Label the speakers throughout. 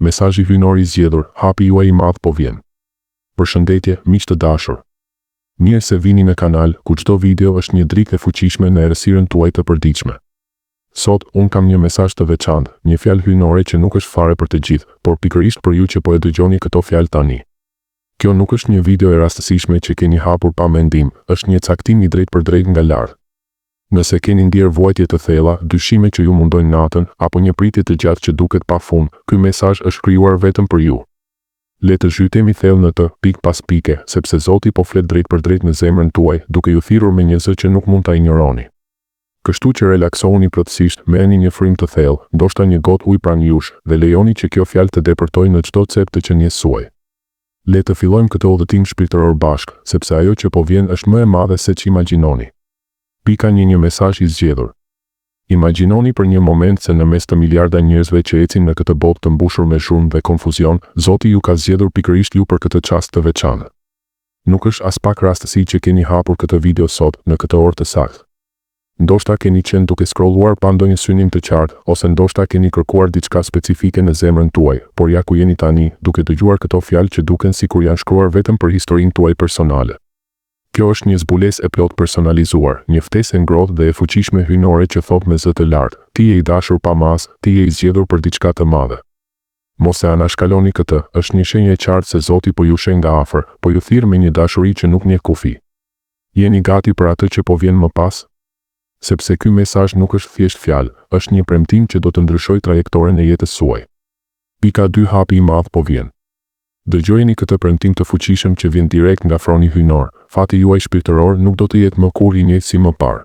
Speaker 1: Mesazhi hyjnor i zgjedhur, hapi juaj i madh po vjen. Përshëndetje, miq të dashur. Mirë se vini në kanal, ku çdo video është një drik e fuqishme në errësirën tuaj të përditshme. Sot, unë kam një mesazh të veçantë, një fjalë hyjnore që nuk është fare për të gjithë, por pikërisht për ju që po e dëgjoni këto fjalë tani. Kjo nuk është një video e rastësishme që keni hapur pa mendim, është një caktim i drejt nga lart. Nëse keni ndier vuajtje të thella, dyshime që ju mundojnë natën, apo një pritje të gjatë që duket pafund, ky mesazh është krijuar vetëm për ju. Le të zhytemi thellë në të, pik pas pike, sepse Zoti po flet drejt për drejt në zemrën tuaj, duke ju thirrur me një zë që nuk mund ta injoroni. Kështu që relaksohuni plotësisht, merrni një frymë të thellë, ndoshta një gotë ujë pranë jush, dhe lejoni që kjo fjalë të depërtojë në çdo cep të qenies suaj. Le të fillojmë këtë udhëtim shpirtëror bashk, sepse ajo që po vjen është më e madhe se ç'imagjinoni. Pika 1. Një mesazh i zgjedhur. Imagjinoni për një moment se në mes të miliarda njerëzve që ecin në këtë botë të mbushur me zhurmë dhe konfuzion, Zoti ju ka zgjedhur pikërisht ju për këtë çast të veçantë. Nuk është as pak rastësi që keni hapur këtë video sot, në këtë orë të saktë. Ndoshta keni qenë duke scrolluar pa ndonjë synim të qartë, ose ndoshta keni kërkuar diçka specifike në zemrën tuaj, por ja ku jeni tani, duke dëgjuar këto fjalë që duken sikur janë shkruar vetëm për historinë tuaj personale. Kjo është një zbulesë e plot personalizuar, një ftesë e ngrohtë dhe e fuqishme hyjnore që thot me zë të lartë, ti je i dashur pa mas, ti je i zgjedhur për diçka të madhe. Mos e anashkaloni këtë, është një shenjë e qartë se Zoti po ju sheh nga afër, po ju thirr me një dashuri që nuk njeh kufi. Jeni gati për atë që po vjen më pas? Sepse ky mesazh nuk është thjesht fjalë, është një premtim që do të ndryshojë trajektoren e jetës suaj. Pika 2. Hapi i madh po vjen. Dëgjojeni këtë premtim të fuqishëm që vjen direkt nga froni hyjnor, fati juaj shpirtëror nuk do të jetë më kurrë i njëjtë si më parë.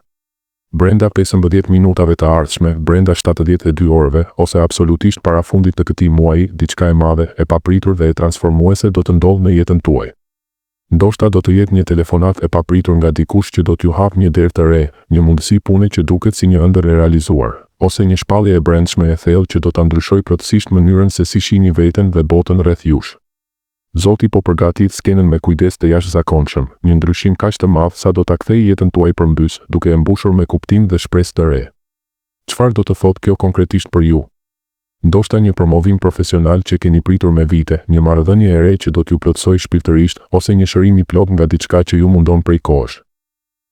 Speaker 1: Brenda 15 minutave të ardhshme, brenda 72 orëve, ose absolutisht para fundit të këtij muaji, diçka e madhe, e papritur dhe e transformuese do të ndodhë në jetën tuaj. Ndoshta do të jetë një telefonat e papritur nga dikush që do t'ju hapë një derë të re, një mundësi pune që duket si një ëndër e realizuar, ose një shpallje e brendshme e thellë që do ta ndryshojë plotësisht mënyrën se si shihni veten dhe botën rreth jush. Zoti po përgatit skenën me kujdes të jashtëzakonshëm, një ndryshim kaq të madh sa do ta kthejë jetën tuaj përmbys, duke e mbushur me kuptim dhe shpresë të re. Çfarë do të thotë kjo konkretisht për ju? Ndoshta një promovim profesional që keni pritur me vite, një marrëdhënie e re që do t'ju plotësojë shpirtërisht, ose një shërim i plot nga diçka që ju mundon prej kohësh.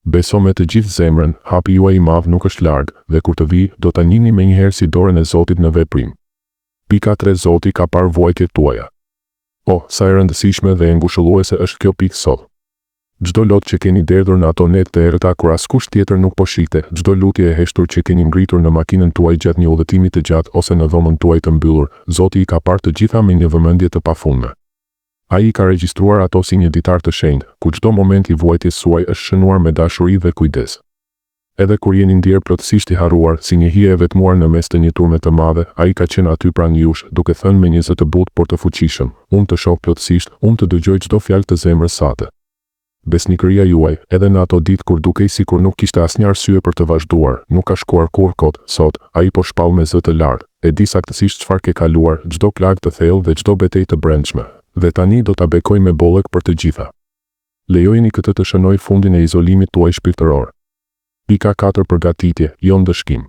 Speaker 1: Beso me të gjithë zemrën, hapi juaj i madh nuk është larg, dhe kur të vijë, do ta njihni menjëherë si dorën e Zotit në veprim. Pika 3. Zoti ka parë vuajtjet tuaja. Sa e rëndësishme dhe e ngushëlluese është kjo pikë sot. Çdo lot që keni derdhur në ato net të errëta kur askush tjetër nuk po shite, çdo lutje e heshtur që keni ngritur në makinën tuaj gjatë një udhëtimi të gjatë ose në dhomën tuaj të mbyllur, Zoti i ka parë të gjitha me një vëmendje të pafundme. Ai ka regjistruar ato si një ditar të shenjtë, ku çdo moment i vuajtjes suaj është shënuar me dashuri dhe kujdes. Edhe kur jeni ndier plotësisht i harruar, si një hije e vetmuar në mes të një turme të madhe, ai ka qenë aty pranë jush, duke thënë me një zë të butë por të fuqishëm, unë të shoh plotësisht, unë të dëgjoj çdo fjalë të zemrës sate. Besnikëria juaj, edhe në ato ditë kur dukej sikur nuk kishte asnjë arsye për të vazhduar, nuk ka shkuar kurrë, sot, ai po shpall me zë të lartë, e di saktësisht çfarë ke kaluar, çdo plagë të thellë dhe çdo betejë të brendshme, dhe tani do ta bekoj me bollëk për të gjitha. Lejojeni këtë të shënojë fundin e izolimit tuaj shpirtëror. Pika 4. Përgatitje, jo ndëshkim.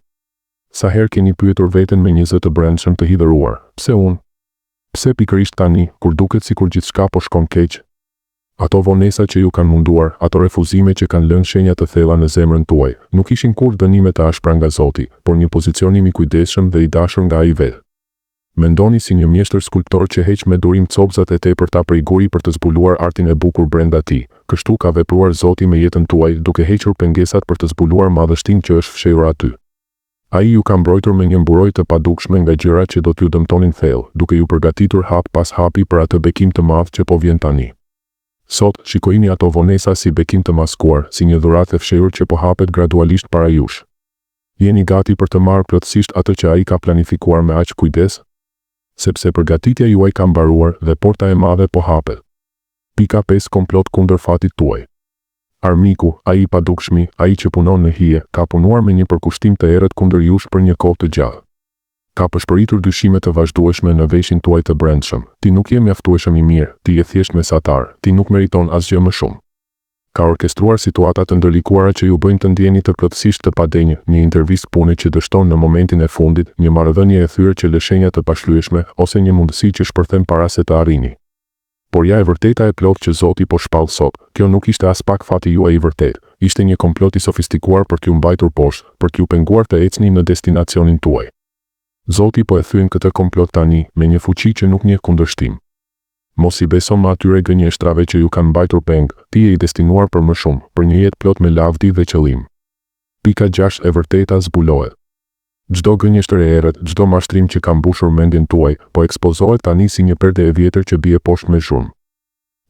Speaker 1: Sa herë keni pyetur veten me një zë të brendshëm të hidhëruar, pse unë? Pse pikërisht tani, kur duket sikur gjithçka po shkon keq? Ato vonesa që ju kanë munduar, ato refuzime që kanë lënë shenja të thella në zemrën tuaj, nuk ishin kurrë dënime të ashpra nga Zoti, por një pozicionim i kujdesshëm dhe i dashur nga ai vetë. Mendoni si një mjeshtër skulptor që heq me durim copzat e tepërta prej guri për të zbuluar artin e bukur brenda tij. Kështu ka vepruar Zoti me jetën tuaj, duke hequr pengesat për të zbuluar madhështinë që është fshehur aty. Ai ju ka mbrojtur me një mburojtje të padukshme nga gjërat që do t'ju dëmtonin thellë, duke ju përgatitur hap pas hapi për atë bekim të madh që po vjen tani. Sot, shikojini ato vonesa si bekim të maskuar, si një dhuratë e fshehur që po hapet gradualisht para jush. Jeni gati për të marrë plotësisht atë që ai ka planifikuar me aq kujdes? Sepse përgatitja juaj ka mbaruar dhe porta e madhe po hapet. Pika 5. Komplot kundër fatit tuaj. Armiku, ai i padukshmi, ai që punon në hije, ka punuar me një përkushtim të errët kundër jush për një kohë të gjatë. Ka përshpëritur dyshime të vazhdueshme në veshin tuaj të brendshëm. Ti nuk je mjaftueshëm i mirë, ti je thjesht mesatar, ti nuk meriton asgjë më shumë. ka orkestruar situata të ndërlikuara që ju bëjnë të ndjeni të plotësisht të padenjë, një intervistë pune që dështon në momentin e fundit, një marrëdhënie e thyrë që lë shenja të pashlyeshme ose një mundësi që shpërthen para se të arrini. Por ja e vërteta e plot që Zoti po shpall sot, kjo nuk ishte as pak fati juaj i vërtet, ishte një komplot i sofistikuar për t'ju mbajtur poshtë, për t'ju penguar të ecni në destinacionin tuaj. Zoti po e thyen këtë komplot tani me një fuqi që nuk njeh kundërshtim. Mos i beso më atyre gënjeshtrave që ju kanë mbajtur peng, ti je i destinuar për më shumë, për një jetë plot me lavdi dhe qëllim. Pika 6 e vërteta zbulohet. Çdo gënjeshtër e errët, çdo mashtrim që ka mbushur mendjen tuaj, po ekspozohet tani si një perde e vjetër që bie poshtë me zhurmë.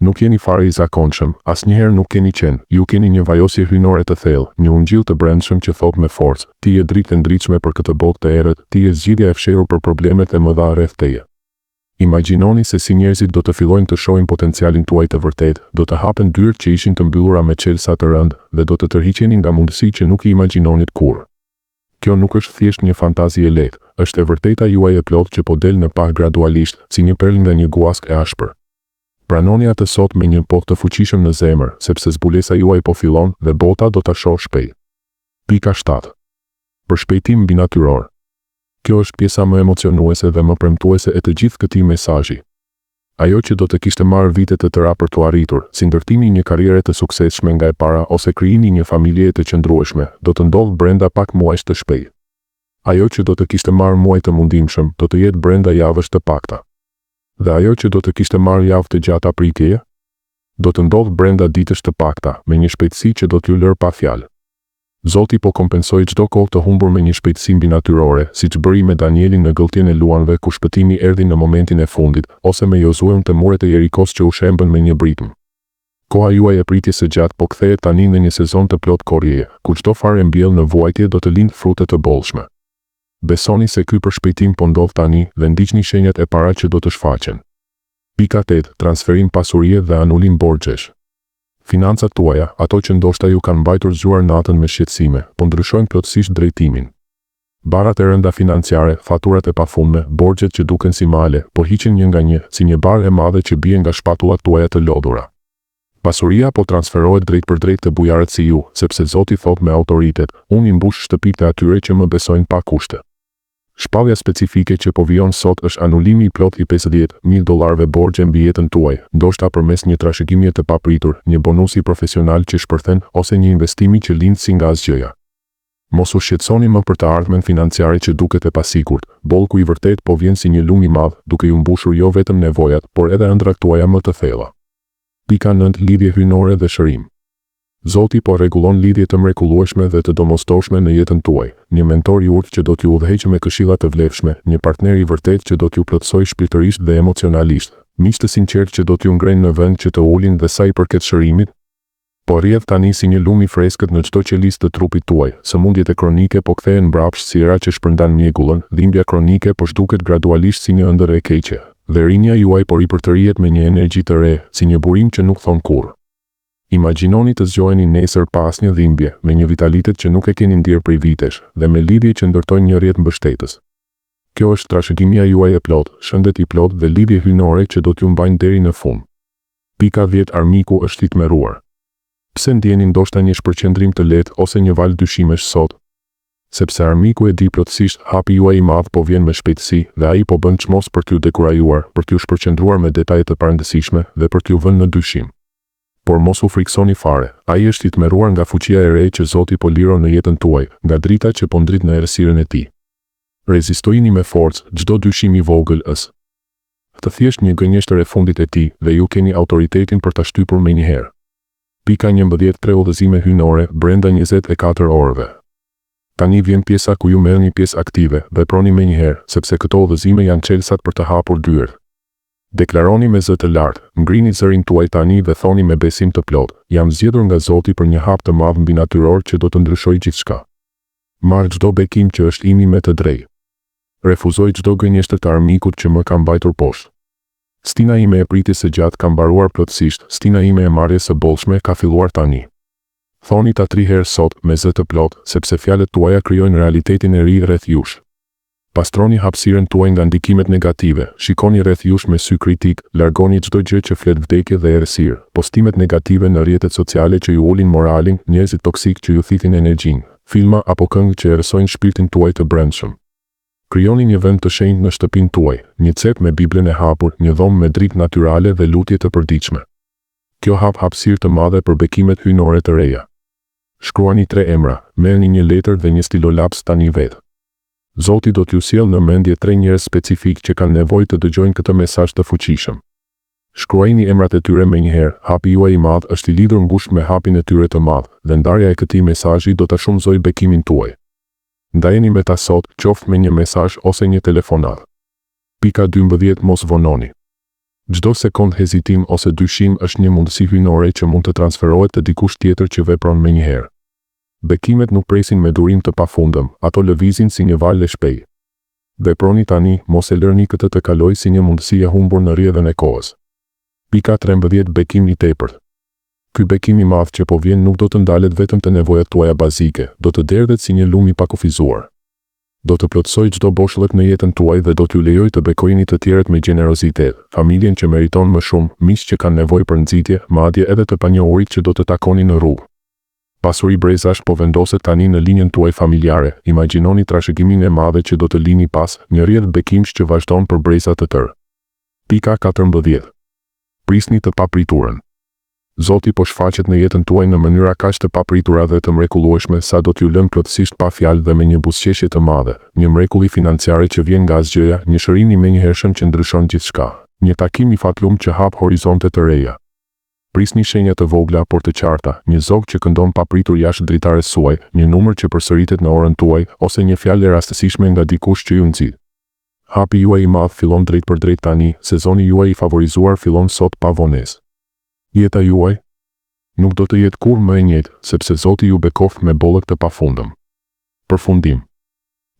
Speaker 1: Nuk jeni fare i zakonshëm, asnjëherë nuk keni qenë, ju keni një vajosje hyjnore të thellë, një ungjill të brendshëm që thot me forcë, ti je dritë e ndritshme për këtë botë të errët, ti je zgjidhja e fshehur për problemet e mëdha rreth teje. Imagjinoni se si njerëzit do të fillojnë të shohin potencialin tuaj të vërtet, do të hapen dyert që ishin të mbyllura me çelësa të rëndë dhe do të tërhiqeni nga mundësi që nuk i imagjinonit kurrë. Kjo nuk është thjesht një fantazi e lehtë, është e vërteta juaj e plotë që po del në pa gradualisht, si një perlë nga një guask e ashpër. Pranoni atë sot me një pot të fuqishëm në zemër, sepse zbulesa juaj po fillon dhe bota do ta shohë shpejt. Pika 7. Përshpejtim mbinatyror. Kjo është pjesa më emocionuese dhe më premtuese e të gjithë këtij mesazhi. Ajo që do të kishte marrë vite të tëra për t'u arritur, si ndërtimi një karriere të suksesshme nga e para ose krijimi një familje të qëndrueshme, do të ndodhë brenda pak muajsh të shpejtë. Ajo që do të kishte marrë muaj të mundimshëm, do të jetë brenda javësh të pakta. Dhe ajo që do të kishte marrë javë të gjata prikjeje, do të ndodhë brenda ditësh të pakta, me një shpejtësi që do t'ju lërë pa fjalë. Zoti po kompensoi çdo kohë të humbur me një shpejtësi mbinatyrore, siç bëri me Danielin në gëlltjen e luanëve ku shpëtimi erdhi në momentin e fundit, ose me Josuën te muret e Jerikos që u shembën me një britm. Koha juaj e pritjes së gjatë po kthehet tani në një sezon të plot korrije, ku çdo farë mbjell në vuajtje do të lindë frute të bollshme. Besoni se ky përshpejtim po ndodh tani dhe ndiqni shenjat e para që do të shfaqen. Pika 8. Transferim pasurie dhe anulim borxhesh. Financat tuaja, ato që ndoshta ju kanë mbajtur zgjuar natën me shqetësime, po ndryshojnë plotësisht drejtimin. Barat e rënda financiare, faturat e pafundme, borxhet që duken si male, po hiqen një nga një, si një barë e madhe që bie nga shpatullat tuaja të lodhura. Pasuria po transferohet drejt për drejt të bujarët si ju, sepse Zoti thot me autoritet, unë i mbush shtëpitë e atyre që më besojnë pa kushte. Shpallja specifike që po vijon sot është anulimi i plot i $50,000 borxhe mbi jetën tuaj, ndoshta përmes një trashëgimie të papritur, një bonusi profesional që shpërthen ose një investimi që lind si nga asgjëja. Mos u shqetësoni më për të ardhmen financiare që duket e pasigurt, bollku i vërtet po vjen si një lum i madh, duke ju mbushur jo vetëm nevojat, por edhe ëndrat tuaja më të thella. Pika 9. Lidhje hyjnore dhe shërim. Zoti po rregullon lidhje të mrekullueshme dhe të domosdoshme në jetën tuaj, një mentor i urtë që do t'ju udhëheqë me këshilla të vlefshme, një partner i vërtet që do t'ju plotësojë shpirtërisht dhe emocionalisht, miq të sinqertë që do t'ju ngrenë në vend që të ulin dhe sa i përket shërimit, po rrjedh tani si një lum i freskët në çdo qelisë të trupit tuaj, sëmundjet e kronike po kthehen mbrapsht si era që shpërndan mjegullën, dhimbja kronike po zhduket gradualisht si një ëndër e keqe, dhe rinja juaj po ripërtërihet me një energji të re, si një burim që nuk thon kurrë. Imagjinoni të zgjoheni nesër pa asnjë dhimbje, me një vitalitet që nuk e keni ndier prej vitesh, dhe me lidhje që ndërtojnë një rrjet mbështetës. Kjo është trashëgimia juaj e plot, shëndet i plot dhe lidhje hyjnore që do t'ju mbajnë deri në fund. Pika 10. Armiku është i tmerruar. Pse ndjeni ndoshta një shpërqendrim të lehtë ose një val dyshimesh sot? Sepse armiku e di plotësisht hapi juaj i madh po vjen me shpejtësi dhe ai po bën çmos për t'ju dekurajuar, për t'ju shpërqendruar me detaje të parëndësishme dhe për t'ju vënë në dyshim. Por mos u friksoni fare, ai është i tmerruar nga fuqia e re që Zoti po liron në jetën tuaj, nga drita që po ndrit në errësirën e tij. Rezistojini me forcë çdo dyshim i vogël ës. Të thjesht një gënjeshtër e fundit e tij dhe ju keni autoritetin për ta shtypur menjëherë. Pika 11. 3 udhëzime hyjnore brenda 24 orëve. Tani vjen pjesa ku ju merrni pjesë aktive, veproni menjëherë, sepse këto udhëzime janë çelësat për të hapur dyert. Deklaroni me zë të lartë, ngrini zërin tuaj tani dhe thoni me besim të plot, jam zgjedhur nga Zoti për një hap të madh mbinatyror që do të ndryshojë gjithçka. Marr çdo bekim që është imi me të drejtë. Refuzoj çdo gënjeshtër të armikut që më ka mbajtur poshtë. Stina ime e pritjes së gjatë ka mbaruar plotësisht, stina ime e marrjes së bollshme ka filluar tani. Thoni ta 3 herë sot me zë të plot, sepse fjalët tuaja krijojnë realitetin e ri rreth jush. Pastroni hapësirën tuaj nga ndikimet negative, shikoni rreth jush me sy kritik, largoni çdo gjë që flet vdekje dhe errësirë, postimet negative në rrjetet sociale që ju ulin moralin, njerëzit toksik që ju thithin energjinë, filma apo këngë që errësojnë shpirtin tuaj të brendshëm. Krijoni një vend të shenjtë në shtëpinë tuaj, një cep me Biblën e hapur, një dhomë me dritë natyrale dhe lutje të përditshme. Kjo hap hapësirë të madhe për bekimet hyjnore të reja. Shkruani 3 emra, merrni një letër dhe një stilolaps tani vetë. Zoti do t'ju sjellë në mendje 3 njerëz specifik që kanë nevojë të dëgjojnë këtë mesazh të fuqishëm. Shkruajini emrat e tyre menjëherë, hapi juaj i madh është i lidhur ngushtë me hapin e tyre të madh, dhe ndarja e këtij mesazhi do ta shumëzojë bekimin tuaj. Ndajeni me ta sot, qoftë me një mesazh ose një telefonat. Pika 12 Mos vononi. Çdo sekond hezitim ose dyshim është një mundësi hyjnore që mund të transferohet te dikush tjetër që vepron menjëherë. Bekimet nuk presin me durim të pafundëm, ato lëvizin si një valë e shpejtë. Veproni tani, mos e lërni këtë të kalojë si një mundësi e humbur në rrjedhën e kohës. Pika 13 Bekim i tepërt. Ky bekim i madh që po vjen nuk do të ndalet vetëm te nevojat tuaja bazike, do të derdhet si një lum i pakufizuar. Do të plotësoj çdo boshllëk në jetën tuaj dhe do t'ju lejoj të bekojeni të tjerët me gjenerozitet, familjen që meriton më shumë, miq që kanë nevojë për nxitje, madje edhe të panjohurit që do të takoni në rrugë. Pasuri brezash po vendoset tani në linjën tuaj familjare, imagjinoni trashëgimin e madhe që do të lini pas, një rrjedhë bekimsh që vazhdon për breza të tërë. Pika 14. Prisni të papriturën. Zoti po shfaqet në jetën tuaj në mënyra kaq të papritura dhe të mrekullueshme sa do t'ju lënë plotësisht pa fjalë dhe me një buzëqeshje të madhe, një mrekulli financiare që vjen nga asgjëja, një shërim i menjëhershëm që ndryshon gjithçka, një takim i fatlum që hap horizonte të reja. Prisni shenja të vogla por të qarta, një zog që këndon papritur jashtë dritares suaj, një numër që përsëritet në orën tuaj, ose një fjalë e rastësishme nga dikush që ju nxit. Hapi juaj i madh fillon drejt për drejt tani, sezoni juaj i favorizuar fillon sot pa vonesë. Jeta juaj nuk do të jetë kurrë më e njëjtë, sepse Zoti ju bekoft me bollëk të pafundëm. Përfundim.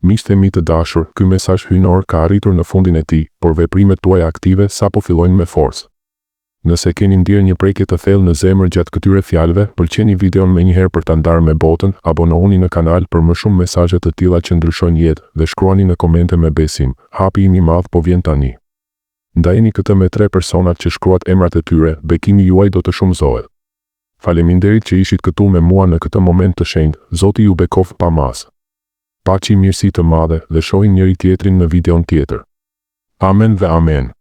Speaker 1: Miqtë e mi të dashur, ky mesazh hyjnor ka arritur në fundin e tij, por veprimet tuaja aktive sapo fillojnë me forcë. Nëse keni ndier një prekje të thellë në zemër gjatë këtyre fjalëve, pëlqeni videon menjëherë për ta ndarë me botën, abonohuni në kanal për më shumë mesazhe të tilla që ndryshojnë jetë dhe shkruani në komente me besim. Hapi im i madh po vjen tani. Ndajeni këtë me 3 personat që shkruat emrat e tyre, bekimi juaj do të shumëzohet. Faleminderit që ishit këtu me mua në këtë moment të shenjtë, Zoti ju bekoft pa mas. Paçi mirësi të madhe dhe shohim njëri tjetrin në videon tjetër. Amen dhe amen.